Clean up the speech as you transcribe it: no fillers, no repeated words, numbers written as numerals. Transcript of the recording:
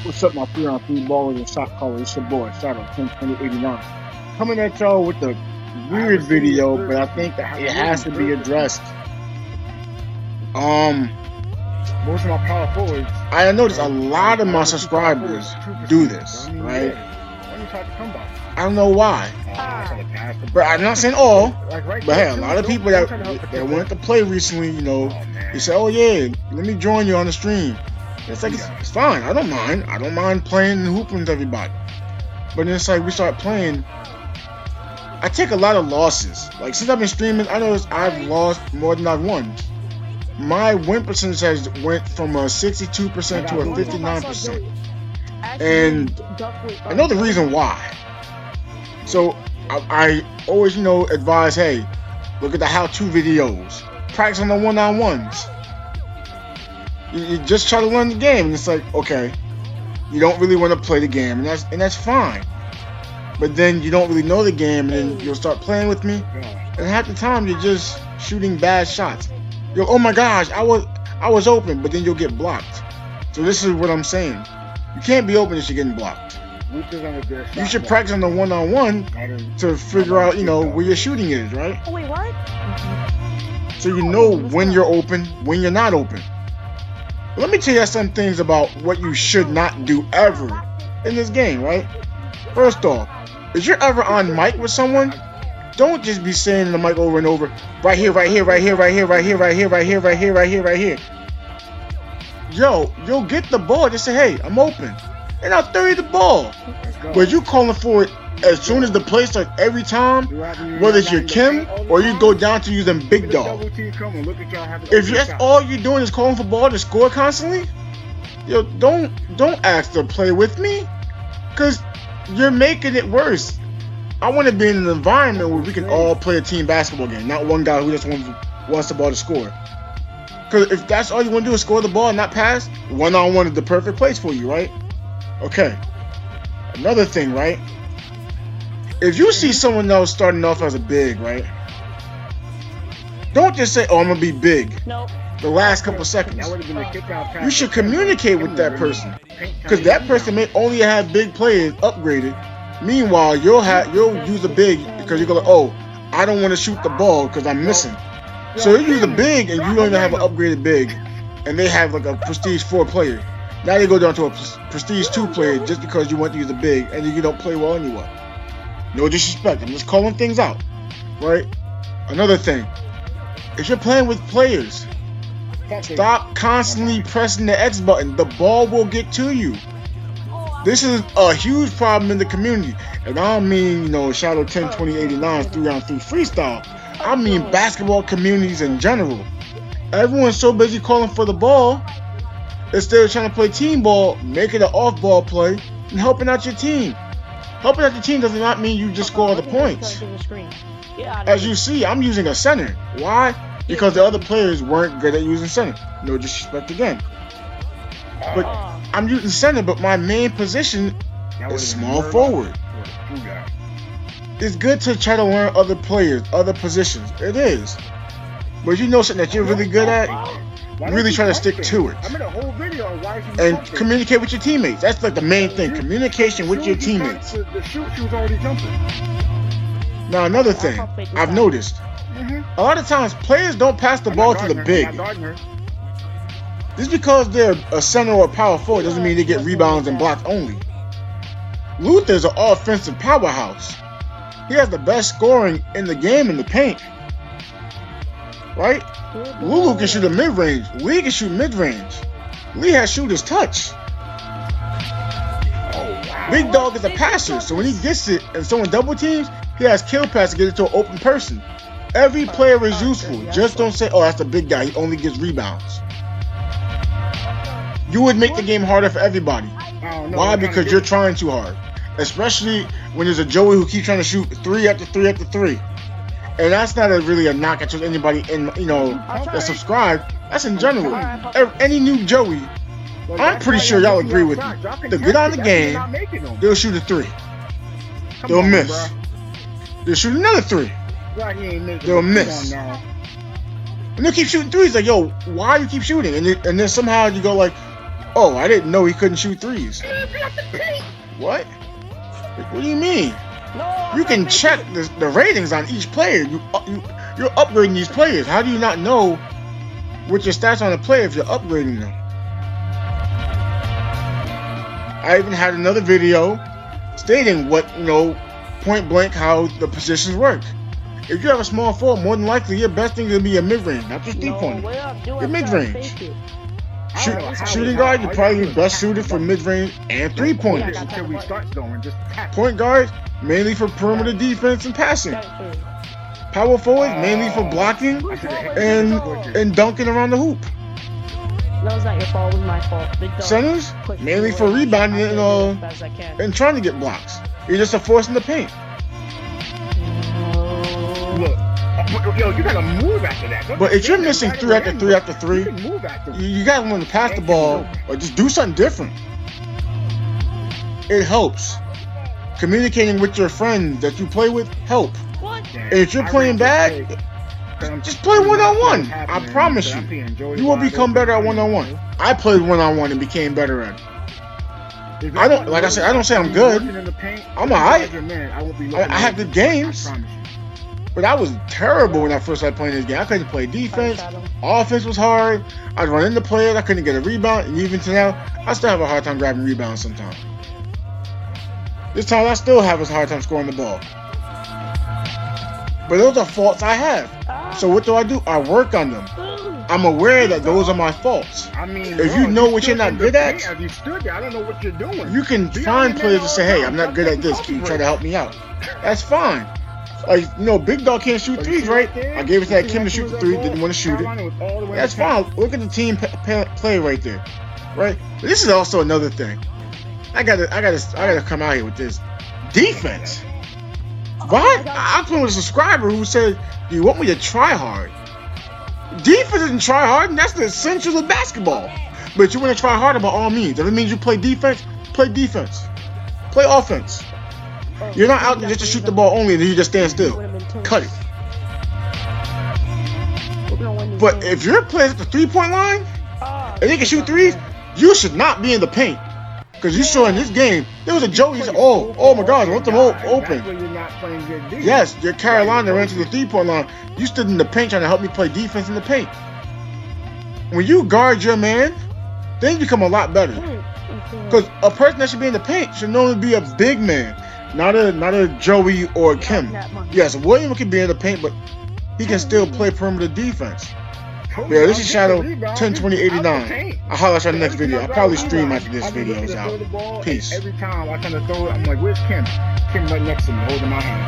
What's up, my 3-on-3 ballers and shot callers? It's your boy, Shadow 10-20-89. Coming at y'all with a weird video, but I think that it has to be addressed. Most of my power forwards. I noticed a lot of my subscribers do this, right? I don't know why. But I'm not saying all. But hey, a lot of people that wanted to play recently, you know, they say, oh yeah, let me join you on the stream. It's like, it's fine. I don't mind. I don't mind playing and hooping with everybody. But then it's like we start playing. I take a lot of losses. Like, since I've been streaming, I noticed I've lost more than I've won. My win percentage has went from a 62% to a 59%. And I know the reason why. So I always, you know, advise, hey, look at the how-to videos. Practice on the one-on-ones. You just try to learn the game, and it's like, okay, you don't really want to play the game, and that's fine. But then you don't really know the game, and then you'll start playing with me, and half the time you're just shooting bad shots. You're, oh my gosh, I was open, but then you'll get blocked. So this is what I'm saying. You can't be open if you're getting blocked. You should practice on the one-on-one to figure out, you know, where your shooting is, right? Oh, wait, what? So you know when you're open, when you're not open. Let me tell you some things about what you should not do ever in this game, right? First off, if you're ever on mic with someone, don't just be saying the mic over and over, right here, right here, right here, right here, right here, right here, right here, right here, right here, right here. Yo, you'll get the ball, just say, hey, I'm open. And I'll throw you the ball. But you calling for it as soon as the play starts every time, whether it's your Kim or you go down to using big dog. If that's all you're doing is calling for ball to score constantly, yo, don't ask to play with me, cause you're making it worse. I want to be in an environment where we can all play a team basketball game, not one guy who just wants the ball to score. Cause if that's all you want to do is score the ball and not pass, one-on-one is the perfect place for you, right? Okay. Another thing, right? If you see someone else starting off as a big, right? Don't just say, oh, I'm going to be big. Nope. The last couple seconds. You should communicate with that person. Because that person may only have big players upgraded. Meanwhile, you'll use a big because you're going to, oh, I don't want to shoot the ball because I'm missing. So you use a big and you don't even have an upgraded big. And they have like a prestige 4 player. Now you go down to a prestige 2 player just because you want to use a big and you don't play well anyway. No disrespect, I'm just calling things out, right? Another thing, if you're playing with players, stop constantly pressing the X button. The ball will get to you. This is a huge problem in the community. And I don't mean, you know, Shadow 10-20-89's 3-on-3 freestyle. I mean basketball communities in general. Everyone's so busy calling for the ball, instead of trying to play team ball, making an off-ball play, and helping out your team. Helping out the team does not mean you just score all the points. As you see, I'm using a center. Why? Because the other players weren't good at using center. No disrespect again. But I'm using center, but my main position is small forward. It's good to try to learn other players, other positions. It is. But if you know something that you're really good at, really try to stick to it. And communicate with your teammates. That's like the main thing. Communication with your teammates. Now another thing I've noticed. A lot of times players don't pass the ball to the big. Just because they're a center or a power forward doesn't mean they get rebounds and blocks only. Luther's an offensive powerhouse. He has the best scoring in the game in the paint. Right? Lulu can shoot a mid-range. Lee can shoot mid-range. Lee has shooter's touch. Big Dog is a passer, so when he gets it and someone double teams, he has kill pass to get it to an open person. Every player is useful. Just don't say, oh, that's a big guy. He only gets rebounds. You would make the game harder for everybody. Why? Because you're trying too hard. Especially when there's a Joey who keeps trying to shoot 3 after 3 after 3. And that's not really a knock at just anybody in, you know, that subscribe. That's in general. Any new Joey, I'm pretty sure y'all agree with me. They'll get on the game, they'll shoot a 3. They'll miss. They'll shoot another 3. They'll miss. And they'll keep shooting threes. Like, yo, why you keep shooting? And then somehow you go like, Oh, I didn't know he couldn't shoot threes. What? What do you mean? No, You can check the ratings on each player. You're upgrading these players. How do you not know what your stats on a player if you're upgrading them? I even had another video stating what, point blank how the positions work. If you have a small forward, more than likely your best thing is going to be a mid-range, not just three-pointer. Your mid-range. Shooting guard, you're probably best suited for mid-range and three-pointers. Until we start going, just tap. Point guard, mainly for perimeter defense and passing. Power forward, mainly for blocking and dunking around the hoop. No, it's not your fault. It was my fault. Big dog. Centers, mainly for rebounding and trying to get blocks. You're just a force in the paint. Look, yo, you gotta move after that. But if you're missing three after three, you can move after you gotta learn to pass the ball or just do something different. It helps. Communicating with your friends that you play with help. What? And if you're playing bad, just play one-on-one. I promise you, you will become better at one-on-one. I played one-on-one and became better at it. I don't, like I said, I don't say I'm good. I'm alright. I have good games. But I was terrible when I first started playing this game. I couldn't play defense. Offense was hard. I'd run into players. I couldn't get a rebound. And even to now, I still have a hard time grabbing rebounds sometimes. This time, I still have a hard time scoring the ball. But those are faults I have. So what do? I work on them. I'm aware that those are my faults. I mean, if you know what you're not good at, you stood there, I don't know what you're doing. You can find players to say, hey, I'm not good at this. Can you try to help me out? That's fine. Like, Big Dog can't shoot threes, right? I gave it to that Kim to shoot the three, didn't want to shoot it. That's fine. Look at the team play right there, right? But this is also another thing. I gotta come out here with this defense. What? I'm playing with a subscriber who said, "Do you want me to try hard?" Defense isn't try hard, and that's the essentials of basketball. But you want to try harder by all means. If it means you play defense, play defense. Play offense. You're not out there just to shoot the ball only and then you just stand still. Cut it. But if you're playing at the three-point line and they can shoot threes, you should not be in the paint. Because you saw in this game, there was a joke. He said, oh my God, let them open. Yes, your Carolina ran to the three-point line. You stood in the paint trying to help me play defense in the paint. When you guard your man, things become a lot better. Because a person that should be in the paint should normally be a big man, not a Joey or Kim. Yes, William can be in the paint, but he can still play perimeter defense. Yeah, this is Shadow 102089. I'll holler at you in the next video. I'll probably stream after this video is out. Peace. Every time I kind of throw it, I'm like, where's Kim? Kim right next to me, holding my hand.